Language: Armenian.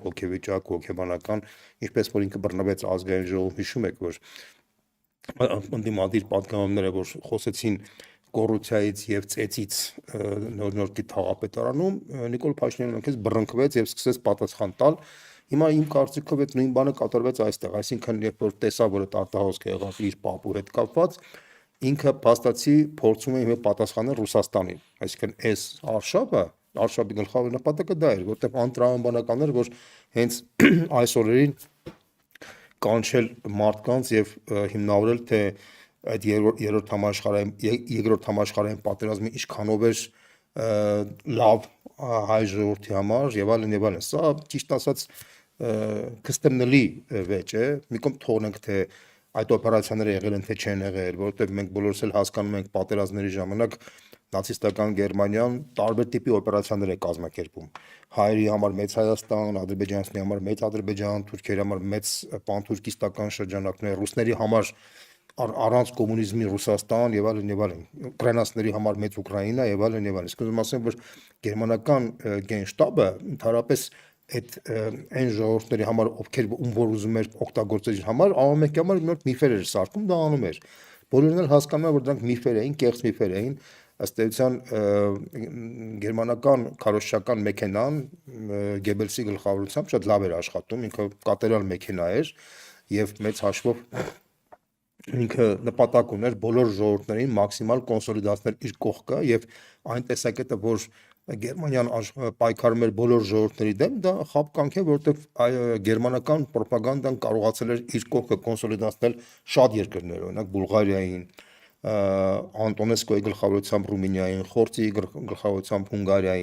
հոգեվիճակ, հոգեբանական, ինչպես որ ինքը բռնվեց ազգային ժողով, հիշում եք, որ ընդդիմադիր պատգամները, որ խոսեցին կոռուպցիայից եւ ծեծից նոր-նորքի թաղապետարանում, Նիկոլ Փաշինյանը ինքս բռնկվեց եւ սկսեց պատասխան տալ։ Հիմա իմ կարծիքով այդ նույն բանը կատարվեց այստեղ, այսինքն երբ որ տեսա, որ այդ արտահոսքը եղավ իր պապու հետ կապված, ինքը փաստացի փորձում է հիմա պատասխանել Ռուսաստանին, այսինքն այս Արշավի գլխավոր նպատակը դա էր, որտեղ անտրամաբանական էր, որ հենց այս օրերին կանչել մարդկանց եւ հիմնավորել, թե այդ երկրորդ համաշխարհային պատերազմը ինչքանով էր լավ հայ ժողովրդի համար եւ այլն, սա ճիշտ ասած կստեմնելի վեճ է, մի կողմ թողնենք, թե այդ օպերացիաները եղել են թե չեն եղել, որովհետեւ մենք բոլորս էլ հասկանում ենք պատերազմների ժամանակ նացիստական Գերմանիան տարբեր տիպի օպերացիաներ է կազմակերպում, հայերի համար մեծ Հայաստան, ադրբեջանցիների համար մեծ Ադրբեջան, թուրքերի համար մեծ պանթուրքիստական շրջանակներ, ռուսների համար առանց կոմունիզմի Ռուսաստան եւ այլն, ուկրաինացիների համար մեծ Ուկրաինա եւ այլն, իսկ ուզում ասեմ, որ գերմանական գենշտաբը ընդհանրապես այդ այն ժողովուրդների համար, ում որ ուզում էր օգտագործել իր համար, ամենքի համար մի նոր միֆեր էր սարքում, դա անում էր։ Բոլորն էլ հասկանում են, որ դրանք միֆեր էին, կեղծ միֆեր էին, ըստ էության գերմանական քարոզչական մեքենան Գեբելսի գլխավորությամբ շատ լավ էր աշխատում, ինքը կատարյալ մեքենա էր եւ մեծ հաշվով ինքը նպատակ ուներ բոլոր ժողովուրդներին մաքսիմալ կոնսոլիդացնել իր կողքը եւ այն տեսակետը, որ Գերմանիան պայքարում էր բոլոր ժողովուրդների դեմ, դա խաբկանք է, որովհետեւ գերմանական ռոպագանդան կարողացել էր իր կողքը կոնսոլիդացնել շատ երկրներ, օրինակ Բուլղարիային, Անտոնեսկոյի գլխավորությամբ Ռումինիային, Խորցի գլխավորությամբ Հունգարիային